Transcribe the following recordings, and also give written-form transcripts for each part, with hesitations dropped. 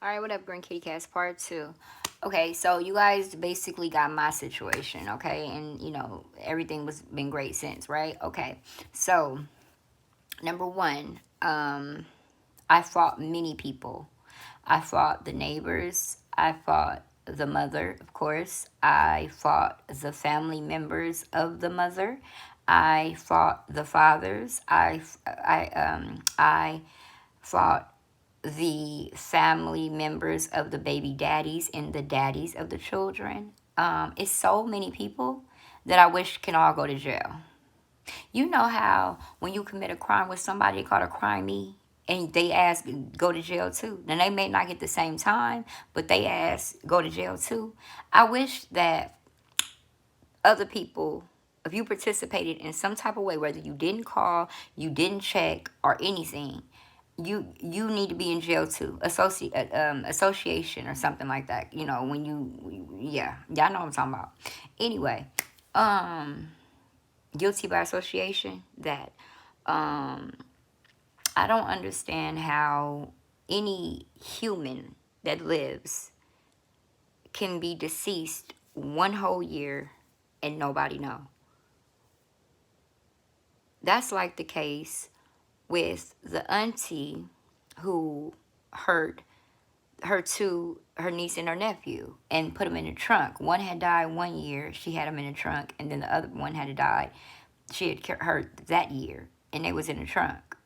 Alright, what up, Green Kitty Cats Part 2. Okay, so you guys basically got my situation, okay? And, you know, everything was been great since, right? Okay, so, number one, I fought many people. I fought the neighbors. I fought the mother, of course. I fought the family members of the mother. I fought the fathers. I fought the family members of the baby daddies and the daddies of the children. It's so many people that I wish can all go to jail. You know how when you commit a crime with somebody called a crimey and they ask go to jail too. Now they may not get the same time, but they ask go to jail too. I wish that other people, if you participated in some type of way, whether you didn't call, you didn't check, or anything, you need to be in jail too. Association or something like that. You know, when yeah, y'all know what I'm talking about. Anyway, guilty by association. That I don't understand how any human that lives can be deceased one whole year and nobody know. That's like the case with the auntie who hurt her niece and her nephew and put them in the trunk. One had died 1 year, she had them in the trunk, and then the other one had died. She had hurt that year, and they was in the trunk.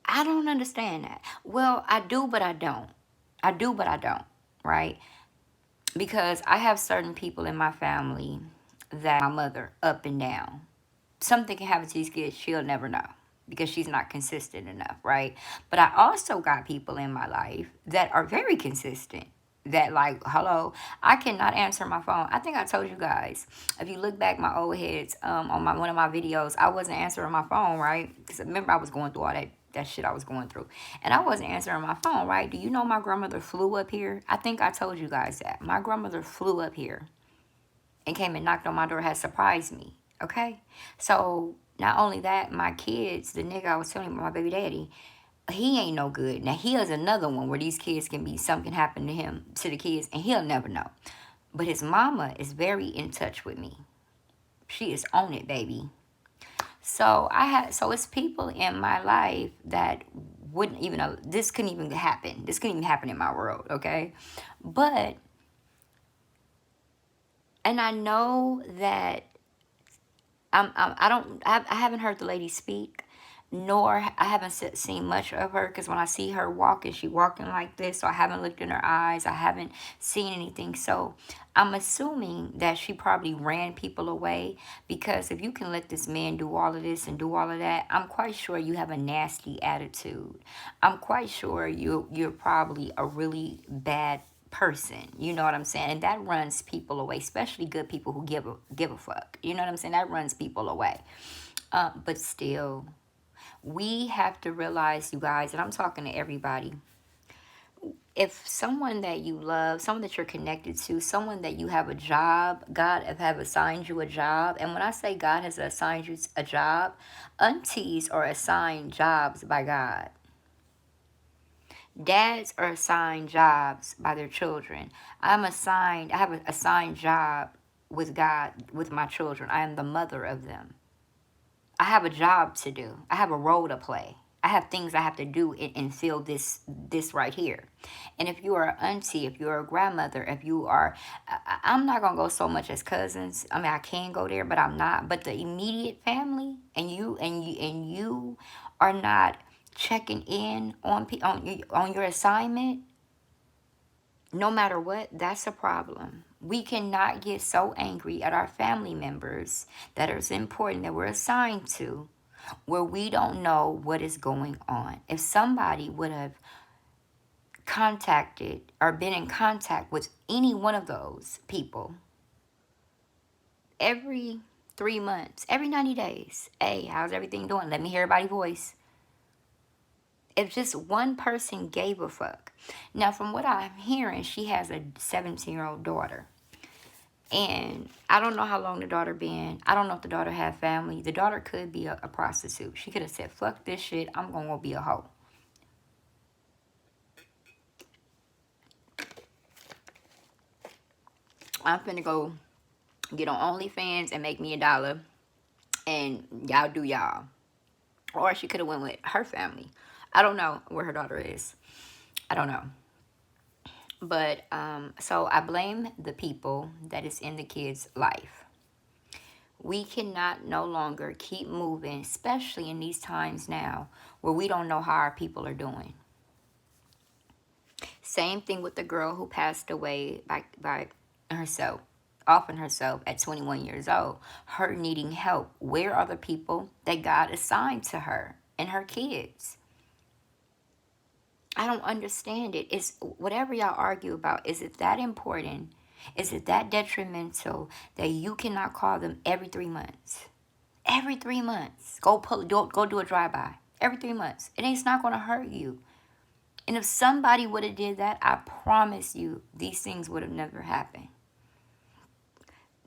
I don't understand that. Well, I do, but I don't. I do, but I don't, right? Because I have certain people in my family that my mother up and down. Something can happen to these kids, she'll never know because she's not consistent enough, right? But I also got people in my life that are very consistent. That like, hello, I cannot answer my phone. I think I told you guys. If you look back my old heads on my one of my videos, I wasn't answering my phone, right? Because remember I was going through all that shit I was going through. And I wasn't answering my phone, right? Do you know my grandmother flew up here? I think I told you guys that. My grandmother flew up here and came and knocked on my door, had surprised me. Okay? So not only that, my kids, the nigga I was telling you about, my baby daddy, he ain't no good. Now here's another one where these kids can be, something can happen to him, to the kids, and he'll never know. But his mama is very in touch with me. She is on it, baby. So it's people in my life that wouldn't even know this couldn't even happen. This couldn't even happen in my world, okay? But and I know that I haven't heard the lady speak, nor I haven't seen much of her, because when I see her walking, she walking like this, so I haven't looked in her eyes. I haven't seen anything. So I'm assuming that she probably ran people away, because if you can let this man do all of this and do all of that, I'm quite sure you have a nasty attitude. I'm quite sure you're probably a really bad person. You know what I'm saying? And that runs people away, especially good people who give a fuck. You know what I'm saying? That runs people away. But still, we have to realize, you guys, and I'm talking to everybody, if someone that you love, someone that you're connected to, someone that you have a job, God have assigned you a job. And when I say God has assigned you a job, aunties are assigned jobs by God. Dads are assigned jobs by their children. I have an assigned job with God, with my children. I am the mother of them. I have a job to do. I have a role to play. I have things I have to do and feel this right here. And if you are an auntie, if you're a grandmother, if you are, I'm not going to go so much as cousins. I mean, I can go there, but I'm not. But the immediate family, and you are not checking in on your assignment, no matter what, that's a problem. We cannot get so angry at our family members that are important that we're assigned to, where we don't know what is going on. If somebody would have contacted or been in contact with any one of those people every 3 months, every 90 days, hey, how's everything doing? Let me hear everybody's voice. If just one person gave a fuck. Now, from what I'm hearing, she has a 17-year-old daughter. And I don't know how long the daughter been. I don't know if the daughter had family. The daughter could be a prostitute. She could have said, fuck this shit, I'm going to go be a hoe. I'm finna go get on OnlyFans and make me $1, and y'all do y'all. Or she could have went with her family. I don't know where her daughter is. I don't know. But so I blame the people that is in the kid's life. We cannot no longer keep moving, especially in these times now where we don't know how our people are doing. Same thing with the girl who passed away by herself, offing herself at 21 years old. Her needing help. Where are the people that God assigned to her and her kids? I don't understand it. It's whatever y'all argue about. Is it that important? Is it that detrimental that you cannot call them every 3 months? Every 3 months. Go do a drive-by. Every 3 months. It's not going to hurt you. And if somebody would have did that, I promise you, these things would have never happened.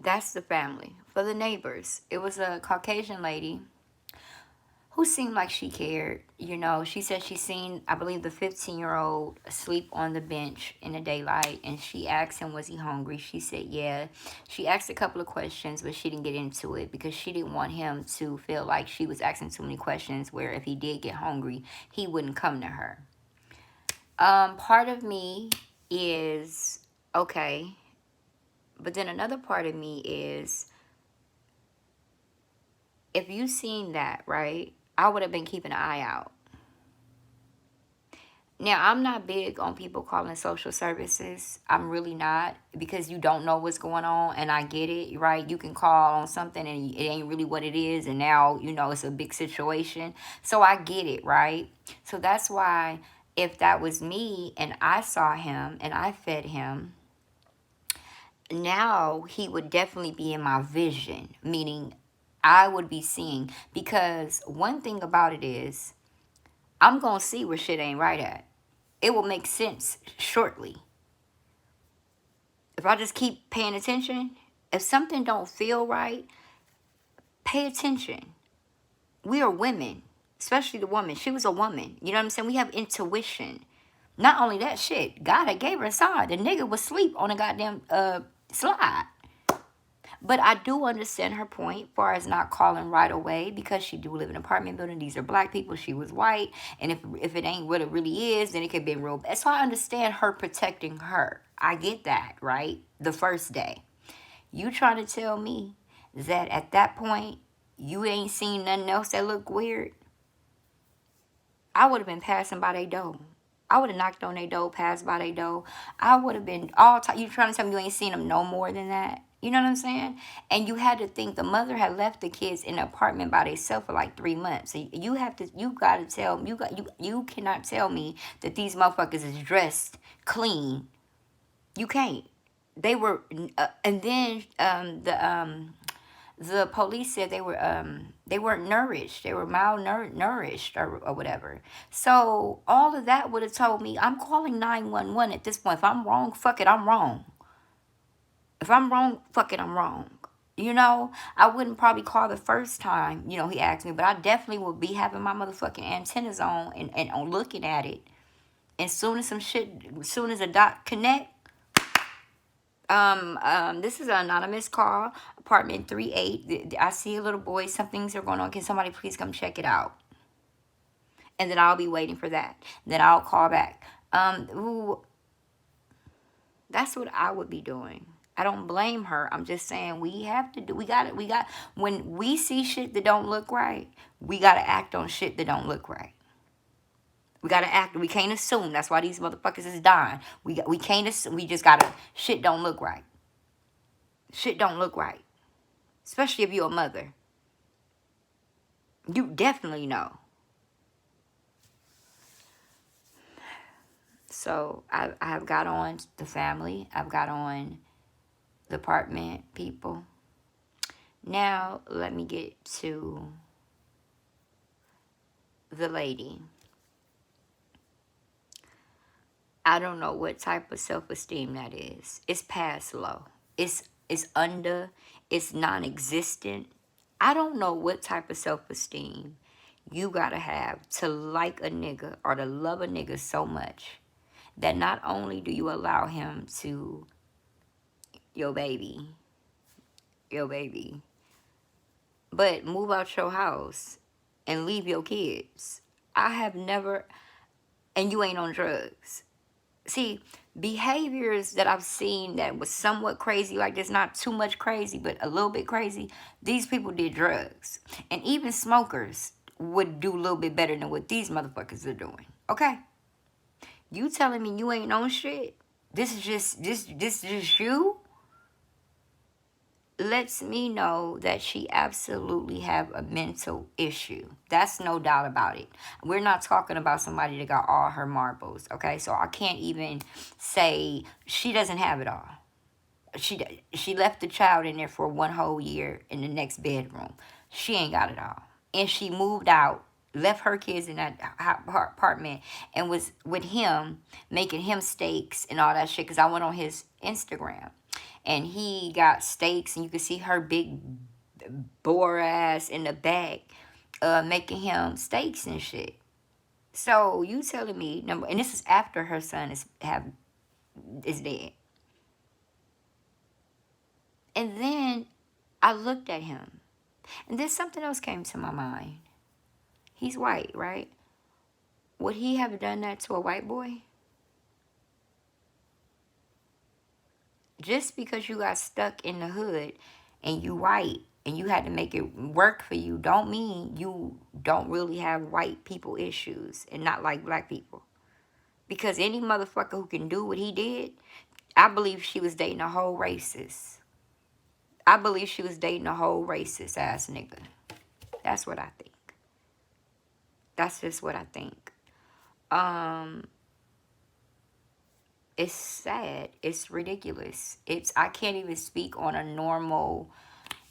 That's the family. For the neighbors, it was a Caucasian lady who seemed like she cared. You know, she said she seen, I believe, the 15-year-old asleep on the bench in the daylight, and she asked him, was he hungry? She said, yeah. She asked a couple of questions, but she didn't get into it because she didn't want him to feel like she was asking too many questions where if he did get hungry, he wouldn't come to her. Part of me is, okay, but then another part of me is, if you seen that, right, I would have been keeping an eye out. Now, I'm not big on people calling social services. I'm really not, because you don't know what's going on, and I get it, right? You can call on something and it ain't really what it is, and now, you know, it's a big situation. So I get it, right? So that's why if that was me and I saw him and I fed him, now he would definitely be in my vision, meaning I would be seeing, because one thing about it is I'm going to see where shit ain't right at. It will make sense shortly. If I just keep paying attention, if something don't feel right, pay attention. We are women, especially the woman. She was a woman. You know what I'm saying? We have intuition. Not only that shit, God had gave her a sign. The nigga was asleep on a goddamn slide. But I do understand her point far as not calling right away, because she do live in an apartment building. These are black people. She was white. And if it ain't what it really is, then it could be real bad. So I understand her protecting her. I get that, right? The first day. You trying to tell me that at that point, you ain't seen nothing else that looked weird? I would have been passing by their door. I would have knocked on their door, passed by their door. I would have been all time. You trying to tell me you ain't seen them no more than that? You know what I'm saying? And you had to think the mother had left the kids in an apartment by themselves for like 3 months. So you got to tell me, you cannot tell me that these motherfuckers is dressed clean. You can't. They were, and then the police said they weren't nourished. They were malnourished or whatever. So all of that would have told me I'm calling 911 at this point. If I'm wrong, fuck it, I'm wrong. If I'm wrong, fuck it, I'm wrong. You know, I wouldn't probably call the first time, you know, he asked me, but I definitely would be having my motherfucking antennas on and on looking at it. And as soon as a dot connect, this is an anonymous call, apartment 38. I see a little boy. Some things are going on. Can somebody please come check it out? And then I'll be waiting for that. Then I'll call back. That's what I would be doing. I don't blame her. I'm just saying we got when we see shit that don't look right, we got to act on shit that don't look right. We got to act. We can't assume. That's why these motherfuckers is dying. We can't assume. We just got to, shit don't look right. Shit don't look right. Especially if you're a mother. You definitely know. So I have got on the family. I've got on the apartment people. Now let me get to the lady. I don't know what type of self-esteem that is. It's past low. It's under. It's non-existent. I don't know what type of self-esteem you gotta have to like a nigga or to love a nigga so much that not only do you allow him to your baby. Your baby. But move out your house and leave your kids. I have never, and you ain't on drugs. See, behaviors that I've seen that was somewhat crazy, like this, not too much crazy, but a little bit crazy, these people did drugs. And even smokers would do a little bit better than what these motherfuckers are doing. Okay? You telling me you ain't on shit? This is just you? Lets me know that she absolutely have a mental issue. That's no doubt about it. We're not talking about somebody that got all her marbles, okay? So I can't even say she doesn't have it all. She left the child in there for 1 whole year in the next bedroom. She ain't got it all. And she moved out, left her kids in that apartment, and was with him, making him steaks and all that shit, because I went on his Instagram. And he got steaks, and you can see her big boar ass in the back, making him steaks and shit. So you telling me, number, and this is after her son is dead. And then I looked at him, and then something else came to my mind. He's white, right? Would he have done that to a white boy? Just because you got stuck in the hood and you white and you had to make it work for you, don't mean you don't really have white people issues and not like black people. Because any motherfucker who can do what he did, I believe she was dating a whole racist. I believe she was dating a whole racist ass nigga. That's what I think. That's just what I think. It's sad. It's ridiculous. I can't even speak on a normal,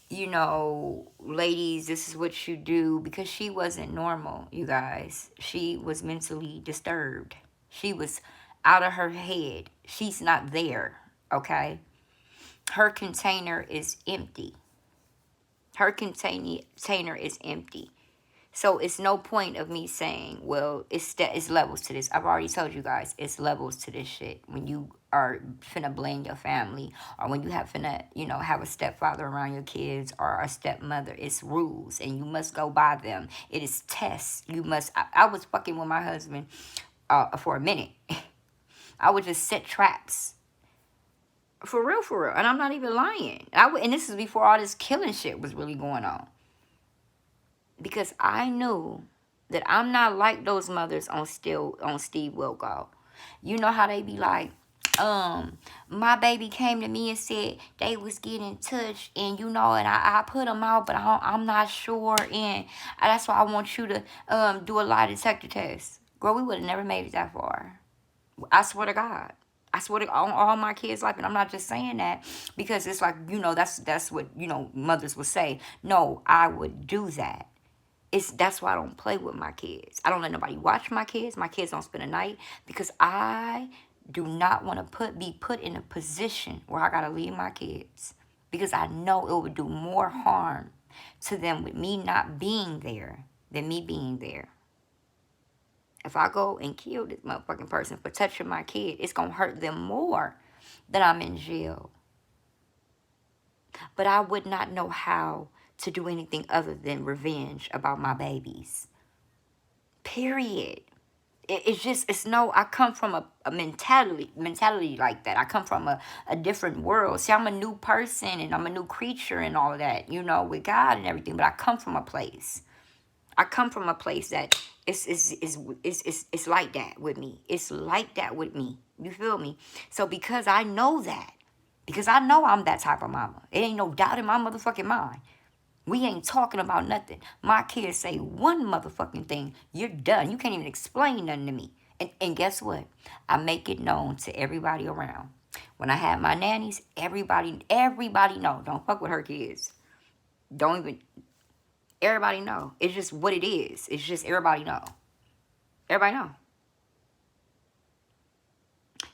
ladies, this is what you do, because she wasn't normal, you guys. She was mentally disturbed. She was out of her head. She's not there, okay? Her container is empty. Her container is empty. So it's no point of me saying, well, it's levels to this. I've already told you guys, it's levels to this shit. When you are finna blame your family, or when you have finna, have a stepfather around your kids, or a stepmother, it's rules, and you must go by them. It is tests. You must. I was fucking with my husband for a minute. I would just set traps. For real. And I'm not even lying. And this is before all this killing shit was really going on. Because I knew that I'm not like those mothers on Steve Wilkos. You know how they be like, my baby came to me and said they was getting touched, and and I put them out, but I'm not sure, and that's why I want you to do a lie detector test. Girl, we would have never made it that far. I swear to God. I swear to all my kids' life, and I'm not just saying that because it's like, that's what, mothers would say. No, I would do that. That's why I don't play with my kids. I don't let nobody watch my kids. My kids don't spend a night because I do not want to be put in a position where I got to leave my kids, because I know it would do more harm to them with me not being there than me being there. If I go and kill this motherfucking person for touching my kid, it's going to hurt them more than I'm in jail. But I would not know how to do anything other than revenge about my babies. Period. I come from a mentality like that. I come from a different world. See, I'm a new person and I'm a new creature and all of that, with God and everything. But I come from a place. That it's like that with me. It's like that with me. You feel me? So because I know that, because I know I'm that type of mama, it ain't no doubt in my motherfucking mind. We ain't talking about nothing. My kids say one motherfucking thing, you're done. You can't even explain nothing to me. And guess what? I make it known to everybody around. When I have my nannies, everybody know. Don't fuck with her kids. Don't even. Everybody know. It's just what it is. It's just everybody know. Everybody know.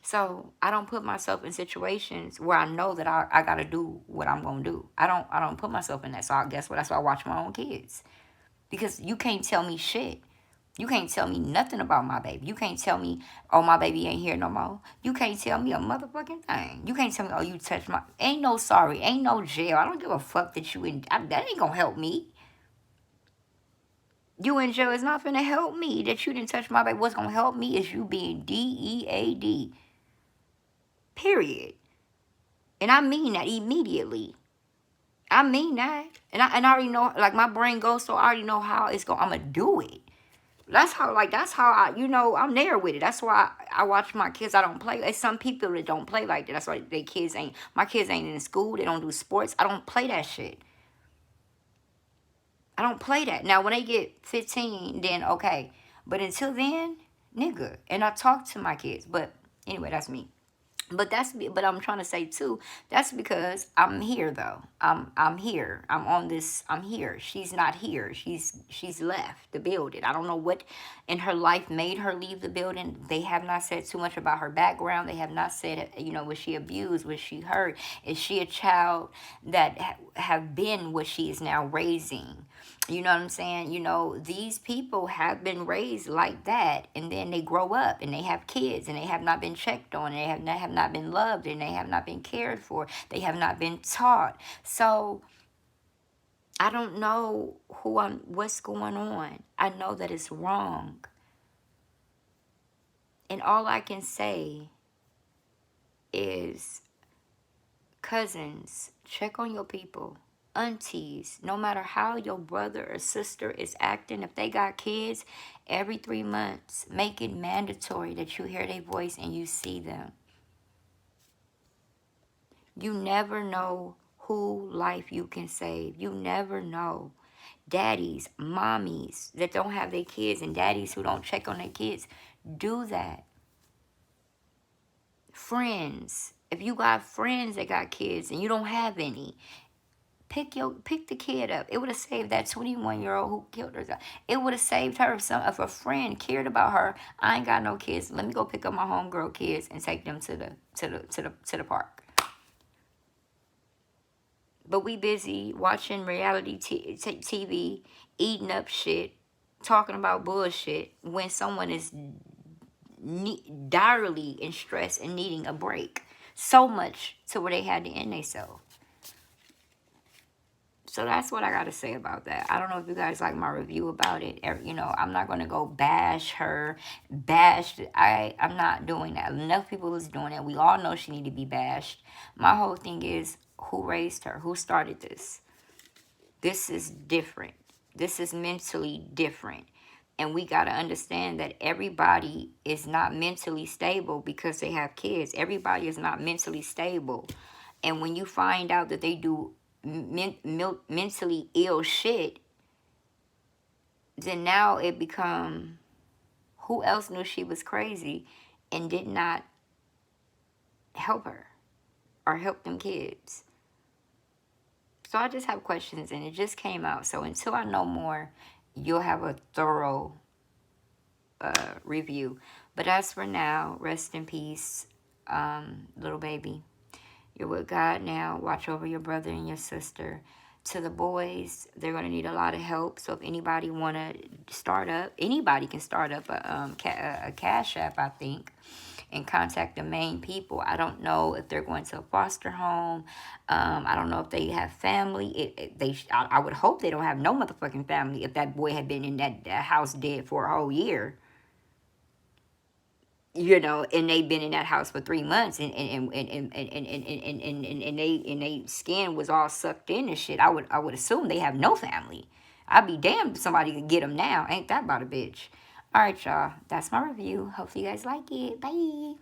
So I don't put myself in situations where I know that I gotta do what I'm gonna do. I don't put myself in that. So guess what? That's why I watch my own kids. Because you can't tell me shit. You can't tell me nothing about my baby. You can't tell me, oh, my baby ain't here no more. You can't tell me a motherfucking thing. You can't tell me, oh, you touched my... Ain't no sorry. Ain't no jail. I don't give a fuck that you in... that ain't gonna help me. You in jail is not gonna help me that you didn't touch my baby. What's gonna help me is you being DEAD. Period. And I mean that immediately. I mean that. And I already know, like, my brain goes, so I already know how it's going. I'm going to do it. That's how I, I'm there with it. That's why I watch my kids. I don't play. There's some people that don't play like that. That's why my kids ain't in school. They don't do sports. I don't play that shit. I don't play that. Now, when they get 15, then okay. But until then, nigga. And I talk to my kids. But anyway, that's me. But I'm trying to say too, that's because I'm here though. I'm here. I'm on this. I'm here. She's not here. She's left the building. I don't know what in her life made her leave the building. They have not said too much about her background. They have not said, was she abused? Was she hurt? Is she a child that have been what she is now raising? You know what I'm saying? These people have been raised like that, and then they grow up and they have kids, and they have not been checked on, and they have not been loved, and they have not been cared for. They have not been taught. So I don't know what's going on. I know that it's wrong. And all I can say is, cousins, check on your people. Aunties, no matter how your brother or sister is acting, if they got kids, every 3 months, make it mandatory that you hear their voice and you see them. You never know who life you can save. You never know. Daddies, mommies that don't have their kids, and daddies who don't check on their kids, do that. Friends, if you got friends that got kids and you don't have any, pick the kid up. It would have saved that 21-year-old who killed herself. It would have saved her if a friend cared about her. I ain't got no kids. Let me go pick up my homegirl kids and take them to the park. But we busy watching reality TV, eating up shit, talking about bullshit when someone is direly in stress and needing a break. So much to where they had to end themselves. So that's what I got to say about that. I don't know if you guys like my review about it. I'm not going to go bash her. I'm not doing that. Enough people is doing that. We all know she need to be bashed. My whole thing is, who raised her? Who started this? This is different. This is mentally different. And we got to understand that everybody is not mentally stable because they have kids. Everybody is not mentally stable. And when you find out that they do mentally ill shit, then now it become, who else knew she was crazy and did not help her or help them kids? So I just have questions, and it just came out. So until I know more, you'll have a thorough review. But as for now, rest in peace, little baby. You're with God now. Watch over your brother and your sister. To the boys, they're going to need a lot of help. So if anybody want to start up, anybody can start up a Cash App, I think, and contact the main people. I don't know if they're going to a foster home. I don't know if they have family. I would hope they don't have no motherfucking family if that boy had been in that house dead for a whole year. And they've been in that house for 3 months, and they skin was all sucked in and shit. I would assume they have no family. I'd be damned if somebody could get them now. Ain't that about a bitch? All right, y'all. That's my review. Hopefully you guys like it. Bye.